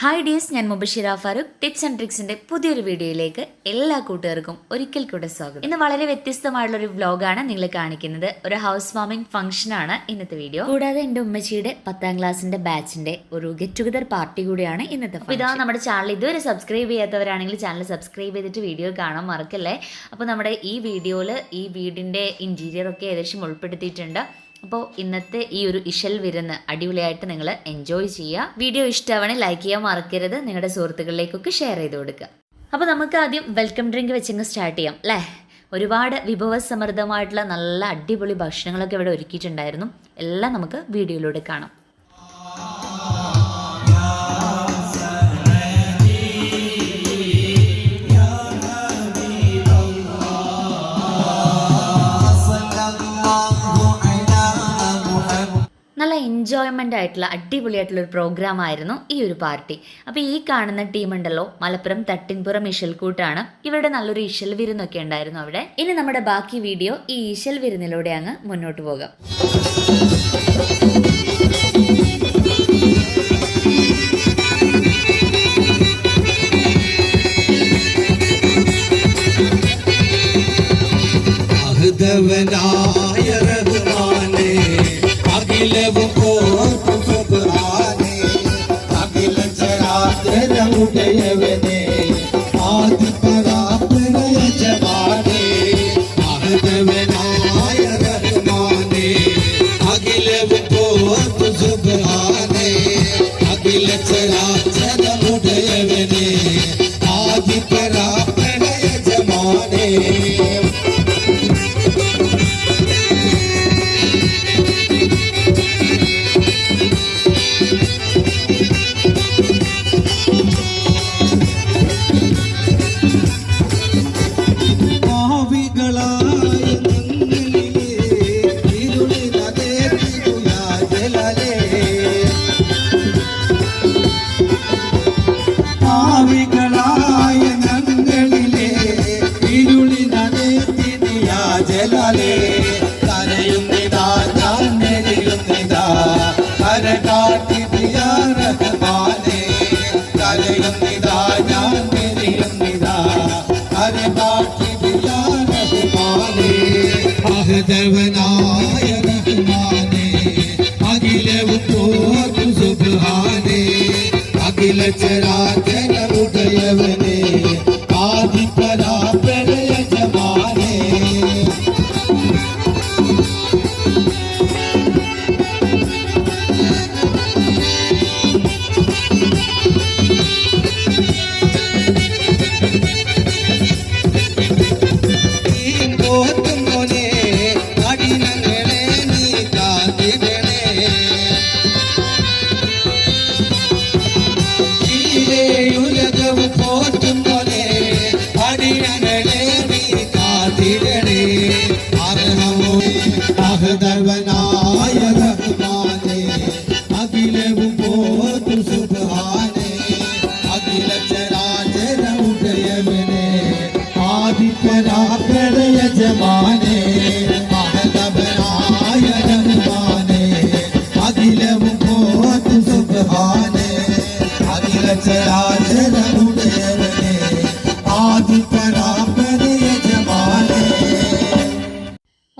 Hi dears, ഞാൻ Mubashira Farooq. Tips and ട്രിക്സിൻ്റെ പുതിയൊരു വീഡിയോയിലേക്ക് എല്ലാ കൂട്ടുകാർക്കും ഒരിക്കൽ കൂടെ സ്വാഗതം. ഇന്ന് വളരെ വ്യത്യസ്തമായിട്ടുള്ളൊരു വ്ലോഗാണ് നിങ്ങൾ കാണിക്കുന്നത്. ഒരു ഹൗസ് വാമിംഗ് ഫംഗ്ഷനാണ് ഇന്നത്തെ വീഡിയോ. കൂടാതെ എൻ്റെ ഉമ്മച്ചിയുടെ 10ാം ക്ലാസ്സിൻ്റെ ബാച്ചിൻ്റെ ഒരു ഗെറ്റ് ടുഗദർ പാർട്ടി കൂടിയാണ് ഇന്നത്തെ. അപ്പോൾ ഇതാ നമ്മുടെ ചാനൽ ഇതുവരെ സബ്സ്ക്രൈബ് ചെയ്യാത്തവരാണെങ്കിൽ ചാനൽ സബ്സ്ക്രൈബ് ചെയ്തിട്ട് വീഡിയോ കാണാൻ മറക്കല്ലേ. അപ്പോൾ നമ്മുടെ ഈ വീഡിയോയിൽ ഈ വീടിൻ്റെ ഇൻറ്റീരിയറൊക്കെ ഏകദേശം ഉൾപ്പെടുത്തിയിട്ടുണ്ട്. അപ്പോൾ ഇന്നത്തെ ഈ ഒരു ഇശൽ വിരുന്ന് അടിപൊളിയായിട്ട് നിങ്ങൾ എൻജോയ് ചെയ്യുക. വീഡിയോ ഇഷ്ടമാണെങ്കിൽ ലൈക്ക് ചെയ്യാൻ മറക്കരുത്, നിങ്ങളുടെ സുഹൃത്തുക്കളിലേക്കൊക്കെ ഷെയർ ചെയ്ത് കൊടുക്കുക. അപ്പോൾ നമുക്ക് ആദ്യം വെൽക്കം ഡ്രിങ്ക് വെച്ചങ്ങ് സ്റ്റാർട്ട് ചെയ്യാം അല്ലേ. ഒരുപാട് വിഭവസമൃദ്ധമായിട്ടുള്ള നല്ല അടിപൊളി ഭക്ഷണങ്ങളൊക്കെ ഇവിടെ ഒരുക്കിയിട്ടുണ്ടായിരുന്നു. എല്ലാം നമുക്ക് വീഡിയോയിലൂടെ കാണാം. നല്ല എൻജോയ്മെൻ്റ് ആയിട്ടുള്ള അടിപൊളിയായിട്ടുള്ളൊരു പ്രോഗ്രാം ആയിരുന്നു ഈ ഒരു പാർട്ടി. അപ്പോൾ ഈ കാണുന്ന ടീം ഉണ്ടല്ലോ, മലപ്പുറം തട്ടിൻപുറം ഇശൽക്കൂട്ടാണ്. ഇവരുടെ നല്ലൊരു ഇശൽ വിരുന്നൊക്കെ ഉണ്ടായിരുന്നു അവിടെ. ഇനി നമ്മുടെ ബാക്കി വീഡിയോ ഈ ഇശൽ വിരുന്നിലൂടെ അങ്ങ് മുന്നോട്ട് പോകാം.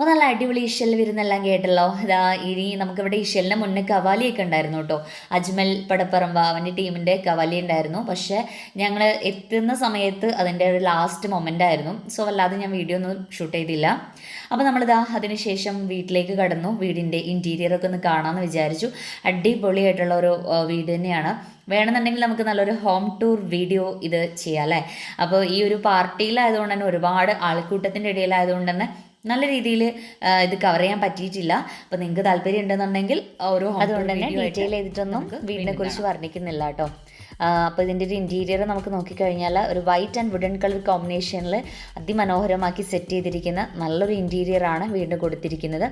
നല്ല അടിപൊളി ഇശൽ വിരുന്നെല്ലാം കേട്ടല്ലോ. ഇതാ ഇനി നമുക്കിവിടെ ഇശലിന് മുന്നേ കവാലിയൊക്കെ ഉണ്ടായിരുന്നു കേട്ടോ. അജ്മൽ പടപ്പറമ്പ അവൻ്റെ ടീമിൻ്റെ കവാലി ഉണ്ടായിരുന്നു. പക്ഷേ ഞങ്ങൾ എത്തുന്ന സമയത്ത് അതിൻ്റെ ഒരു ലാസ്റ്റ് മൊമെൻ്റ് ആയിരുന്നു. സോ അല്ലാതെ ഞാൻ വീഡിയോ ഒന്നും ഷൂട്ട് ചെയ്തില്ല. അപ്പോൾ നമ്മളിതാ അതിനുശേഷം വീട്ടിലേക്ക് കടന്നു. വീടിൻ്റെ ഇൻറ്റീരിയറൊക്കെ ഒന്ന് കാണാമെന്ന് വിചാരിച്ചു. അടിപൊളിയായിട്ടുള്ള ഒരു വീട് തന്നെയാണ്. വേണമെന്നുണ്ടെങ്കിൽ നമുക്ക് നല്ലൊരു ഹോം ടൂർ വീഡിയോ ഇത് ചെയ്യാം അല്ലേ. അപ്പോൾ ഈ ഒരു പാർട്ടിയിലായതുകൊണ്ട് തന്നെ ഒരുപാട് ആൾക്കൂട്ടത്തിൻ്റെ ഇടയിലായതുകൊണ്ട് തന്നെ നല്ല രീതിയിൽ ഇത് കവർ ചെയ്യാൻ പറ്റിയിട്ടില്ല. അപ്പോൾ നിങ്ങൾക്ക് താല്പര്യം ഉണ്ടെന്നുണ്ടെങ്കിൽ ഓരോ അതുകൊണ്ട് തന്നെ ഡീറ്റെയിൽ ചെയ്തിട്ടൊന്നും വീടിനെ കുറിച്ച് വർണ്ണിക്കുന്നില്ല കേട്ടോ. അപ്പോൾ ഇതിൻ്റെ ഒരു ഇൻറ്റീരിയർ നമുക്ക് നോക്കിക്കഴിഞ്ഞാൽ ഒരു വൈറ്റ് ആൻഡ് വുഡൻ കളർ കോമ്പിനേഷനിൽ അതിമനോഹരമാക്കി സെറ്റ് ചെയ്തിരിക്കുന്ന നല്ലൊരു ഇൻറ്റീരിയറാണ് വീടിന് കൊടുത്തിരിക്കുന്നത്.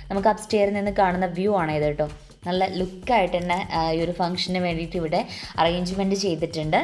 നമുക്ക് അപ്സ്റ്റെയറിൽ നിന്ന് കാണുന്ന വ്യൂ ആണ് ഇത് കേട്ടോ. നല്ല ലുക്കായിട്ട് തന്നെ ഈ ഒരു ഫംഗ്ഷന് വേണ്ടിയിട്ട് ഇവിടെ അറേഞ്ച്മെൻറ്റ് ചെയ്തിട്ടുണ്ട്.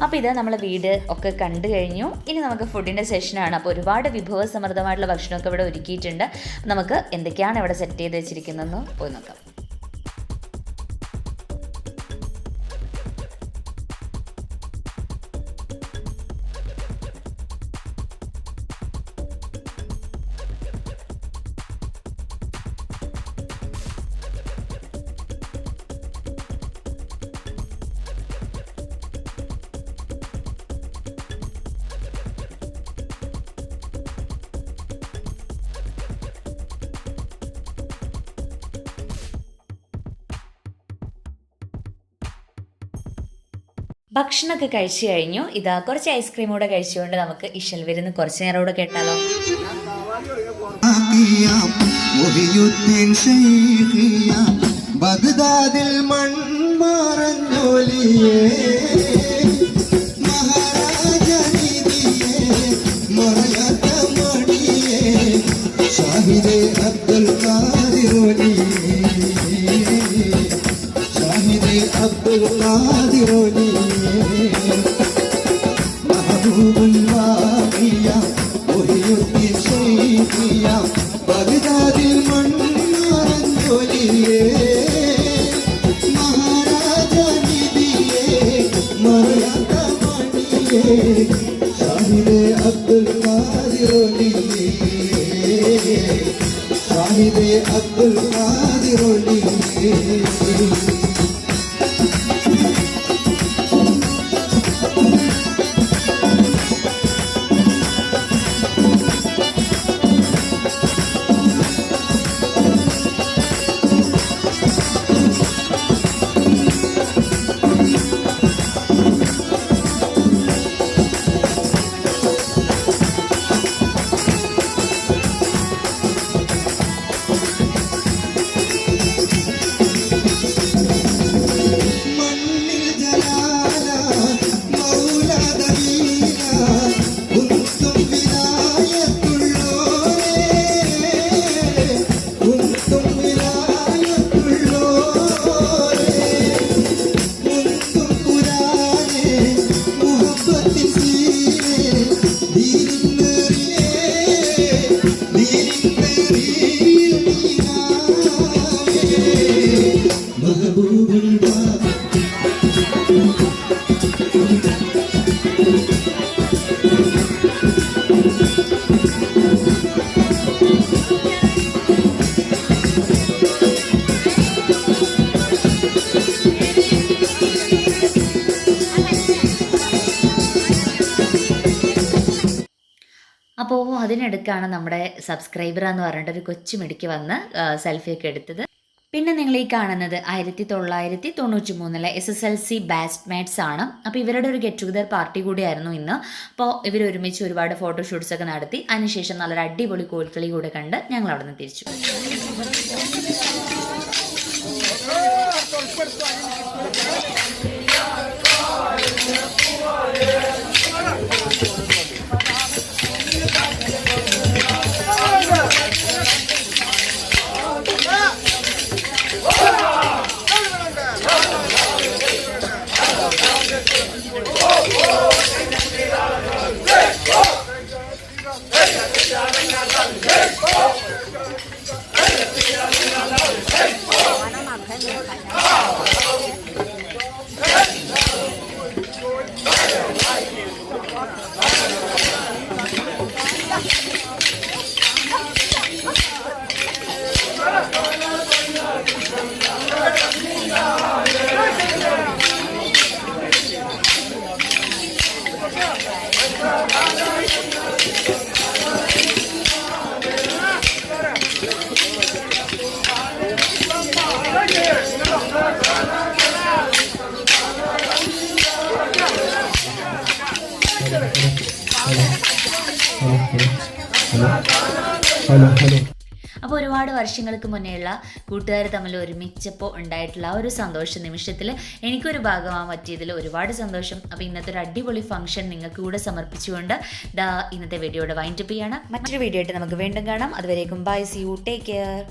അപ്പോൾ ഇത് നമ്മൾ വീട് ഒക്കെ കണ്ടു കഴിഞ്ഞു. ഇനി നമുക്ക് ഫുഡിൻ്റെ സെഷനാണ്. അപ്പോൾ ഒരുപാട് വിഭവസമൃദ്ധമായിട്ടുള്ള ഭക്ഷണമൊക്കെ ഇവിടെ ഒരുക്കിയിട്ടുണ്ട്. നമുക്ക് എന്തൊക്കെയാണ് ഇവിടെ സെറ്റ് ചെയ്ത് വെച്ചിരിക്കുന്നതെന്ന് പോയി നോക്കാം. ഭക്ഷണമൊക്കെ കഴിച്ചു കഴിഞ്ഞു. ഇതാ കുറച്ച് ഐസ്ക്രീം കൂടെ കഴിച്ചുകൊണ്ട് നമുക്ക് ഇശൽ വരുന്ന കുറച്ച് നേരം കൂടെ കേട്ടാലോ. ബഗ്ദാദിൽ മൺമറഞ്ഞോലിയേ മറയാത്ത മണിയേ ഷാഹിദേ അബ്ദുൽ ഖാദിറോലിയേ അബ്ദുൽ ഖാദിറോലിയേ മഹബൂബുൽ വാഖിയ മുഹിയുദ്ദീൻ ശൈഖിയ ബഗ്ദാദിൽ മൺമറഞ്ഞോലിയേ മഹാരാജ നിധിയേ മറയാത്ത മണിയേ ഷാഹിദേ അബ്ദുൽ ഖാദിറോലിയേ ഷാഹിദേ അബ്ദുൽ ഖാദിറോലിയേ. അപ്പോൾ അതിനിടയ്ക്കാണ് നമ്മുടെ സബ്സ്ക്രൈബർ എന്ന് പറഞ്ഞിട്ട് ഒരു കൊച്ചു മിടിക്ക് വന്ന് സെൽഫിയൊക്കെ എടുത്തത്. പിന്നെ നിങ്ങൾ ഈ കാണുന്നത് 1993 SSLC ബാച്ച്മേറ്റ്സ് ആണ്. അപ്പോൾ ഇവരുടെ ഒരു ഗെറ്റ് ടുഗദർ പാർട്ടി കൂടിയായിരുന്നു ഇന്ന്. അപ്പോൾ ഇവർ ഒരുമിച്ച് ഒരുപാട് ഫോട്ടോഷൂട്ട്സൊക്കെ നടത്തി. അതിനുശേഷം നല്ലൊരു അടിപൊളി കോൽക്കളി കൂടെ കണ്ട് ഞങ്ങൾ അവിടെ നിന്ന് തിരിച്ചു. അപ്പോൾ ഒരുപാട് വർഷങ്ങൾക്ക് മുന്നേയുള്ള കൂട്ടുകാർ തമ്മിൽ ഒരുമിച്ചപ്പോൾ ഉണ്ടായിട്ടുള്ള ആ ഒരു സന്തോഷ നിമിഷത്തിൽ എനിക്കൊരു ഭാഗമാകാൻ പറ്റിയതിൽ ഒരുപാട് സന്തോഷം. അപ്പോൾ ഇന്നത്തെ ഒരു അടിപൊളി ഫംഗ്ഷൻ നിങ്ങൾക്ക് കൂടെ സമർപ്പിച്ചുകൊണ്ട് ഇന്നത്തെ വീഡിയോയുടെ വൈൻഡപ്പ് ചെയ്യാണ്. മറ്റൊരു വീഡിയോ ആയിട്ട് നമുക്ക് വീണ്ടും കാണാം. അതുവരേക്കും bye, see you, take care.